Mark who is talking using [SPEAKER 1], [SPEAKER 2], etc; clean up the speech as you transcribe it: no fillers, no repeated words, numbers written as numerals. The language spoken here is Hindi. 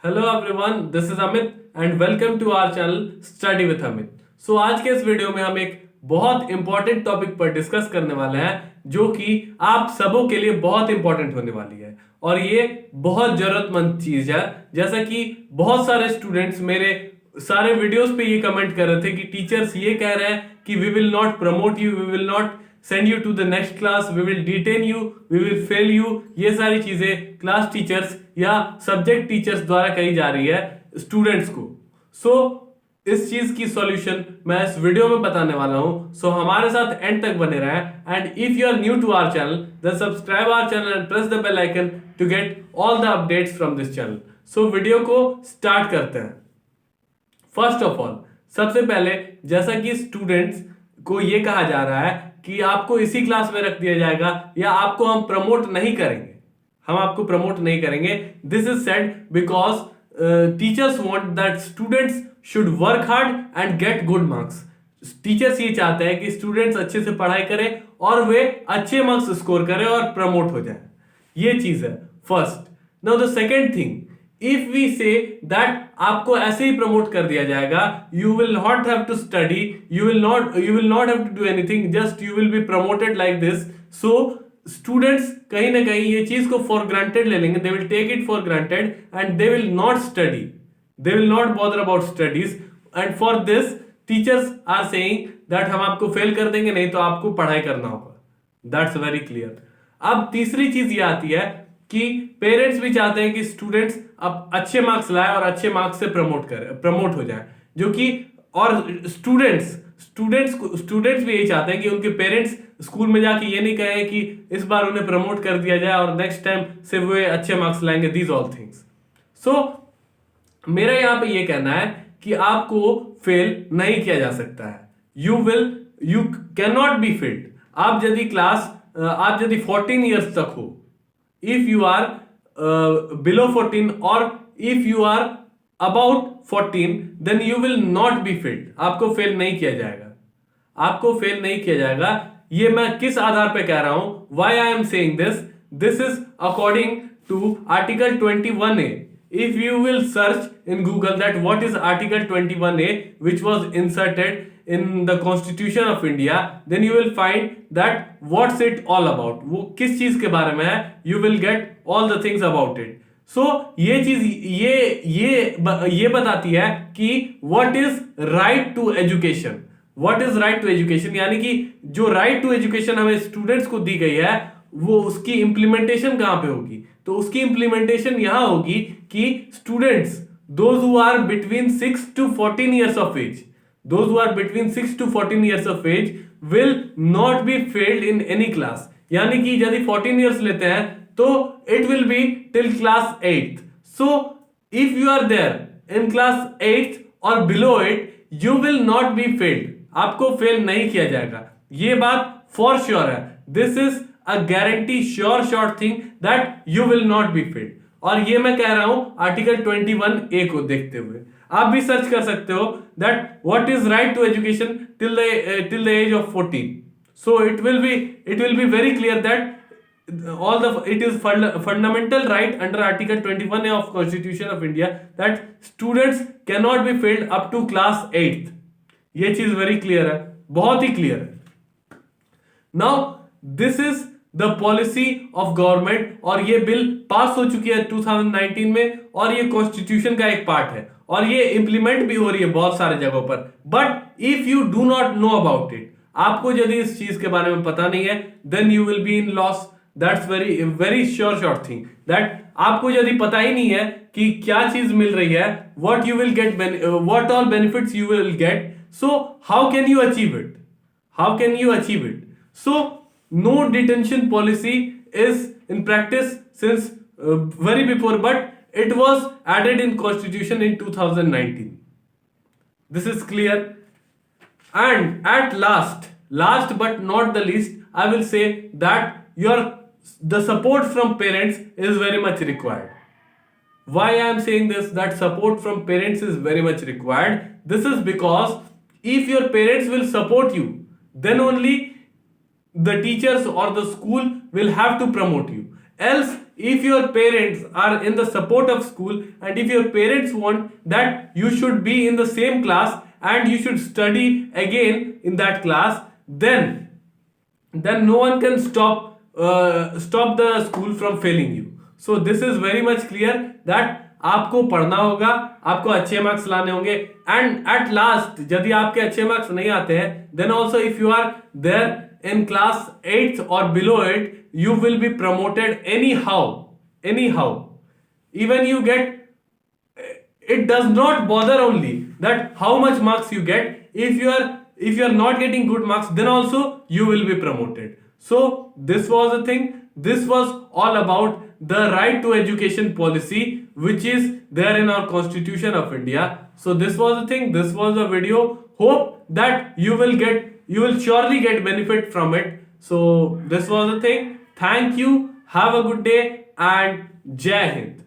[SPEAKER 1] Hello everyone, this is Amit and welcome to our channel study with Amit. So आज के इस वीडियो में हम एक बहुत इंपॉर्टेंट टॉपिक पर डिस्कस करने वाले हैं जो कि आप सबों के लिए बहुत इंपॉर्टेंट होने वाली है और ये बहुत जरूरतमंद चीज है। जैसा कि बहुत सारे स्टूडेंट्स मेरे सारे वीडियोस पे ये कमेंट कर रहे थे कि टीचर्स ये कह रहे हैं कि we will not promote you, we will not send you to the next class, we will detain you, we will fail you. ये सारी चीजें क्लास टीचर्स या सब्जेक्ट टीचर्स द्वारा कही जा रही है स्टूडेंट्स को। सो इस चीज की सॉल्यूशन मैं इस वीडियो में बताने वाला हूं। सो हमारे साथ एंड तक बने रहें and if you are new to our channel then subscribe our channel and press the bell icon to get all the updates from this channel. So video को स्टार्ट करते हैं। फर्स्ट ऑफ ऑल, सबसे पहले जैसा कि स्टूडेंट्स को ये कहा जा रहा है कि आपको इसी क्लास में रख दिया जाएगा या आपको हम प्रमोट नहीं करेंगे, हम आपको प्रमोट नहीं करेंगे। This is said because teachers want that students should work hard and get good marks. Teachers ये चाहते हैं कि स्टूडेंट्स अच्छे से पढ़ाई करें और वे अच्छे मार्क्स स्कोर करें और प्रमोट हो जाए। ये चीज है first. Now the second thing, if we say that आपको ऐसे ही प्रमोट कर दिया जाएगा, you will not have to study, you will not have to do anything, just you will be promoted like this. So students कहीं ना कहीं ये चीज को फॉर ग्रांटेड ले लेंगे, they will take it for granted and they will not study, they will not bother about studies and for this teachers are saying that हम आपको फेल कर देंगे, नहीं तो आपको पढ़ाई करना होगा। That's very clear. अब तीसरी चीज ये आती है कि पेरेंट्स भी चाहते हैं कि स्टूडेंट्स अब अच्छे मार्क्स लाए और अच्छे मार्क्स से प्रमोट हो जाए, जो कि और स्टूडेंट्स भी यही चाहते हैं कि उनके पेरेंट्स स्कूल में जाके ये नहीं कहें कि इस बार उन्हें प्रमोट कर दिया जाए और नेक्स्ट टाइम से वो अच्छे मार्क्स लाएंगे। These all things. सो मेरा यहां पे ये कहना है कि आपको फेल नहीं किया जा सकता है। You can not be failed. आप यदि 14 ईयर्स तक हो, if you are below 14 or if you are about 14 then you will not be failed। आपको फेल नहीं किया जाएगा, आपको फेल नहीं किया जाएगा। ये मैं किस आधार पे कह रहा हूं, why I am saying this is according to article 21A। if you will search in Google that what is article 21A which was inserted in the Constitution of India, then you will find that what's it all about, वो किस चीज के बारे में है, you will get all the things about it। so ये चीज ये बताती है कि what is right to education, what is right to education, यानी कि जो right to education हमें स्टूडेंट्स को दी गई है वो उसकी इंप्लीमेंटेशन कहां पे होगी। तो उसकी इंप्लीमेंटेशन यहां होगी कि students those who are between 6 to 14 years of age, those who are between 6 to 14 years of age will not be failed in any class। यानी कि यदि 14 years लेते हैं तो it will be till class 8th। so if you are there in class 8th or below it you will not be failed। आपको फेल नहीं किया जाएगा, ये बात for sure है। this is a guarantee sure thing that you will not be failed। और ये मैं कह रहा हूं आर्टिकल 21A को देखते हुए। आप भी सर्च कर सकते हो that what is right to education till the age of 14। so it will be very clear that it is fundamental right under article 21A of Constitution of India that students cannot be failed up to class 8th। ये चीज वेरी क्लियर है, बहुत ही क्लियर है। Now this is the policy of government और ये बिल पास हो चुकी है 2019 में और ये कॉन्स्टिट्यूशन का एक पार्ट है और ये इंप्लीमेंट भी हो रही है बहुत सारे जगहों पर। But if you do not know about it, आपको यदि इस चीज के बारे में पता नहीं है, then you will be in loss. That's very sure thing that आपको यदि पता ही नहीं है कि क्या चीज मिल रही है, what you will get, what all benefits you will get, so how can you achieve it. so no detention policy is in practice since very before, but it was added in Constitution in 2019। this is clear। and at last but not the least, I will say that the support from parents is very much required। why I am saying this, that support from parents is very much required? This is because if your parents will support you, then only the teachers or the school will have to promote you, else if your parents are in the support of school, and if your parents want that you should be in the same class and you should study again in that class, then no one can stop the school from failing you. So this is very much clear that आपको पढ़ना होगा, आपको अच्छे मार्क्स लाने होंगे, एंड एट लास्ट यदि आपके अच्छे मार्क्स नहीं आते हैं, then also if you are there in class 8th और below it, you will be promoted anyhow. Even you get, it does not bother only that how much marks you get. If you are not getting good marks, then also you will be promoted. So this was the thing. This was all about the right to education policy which is there in our Constitution of India. So this was the thing, this was the video. Hope that you will surely get benefit from it. So this was the thing. Thank you, have a good day, and Jai Hind.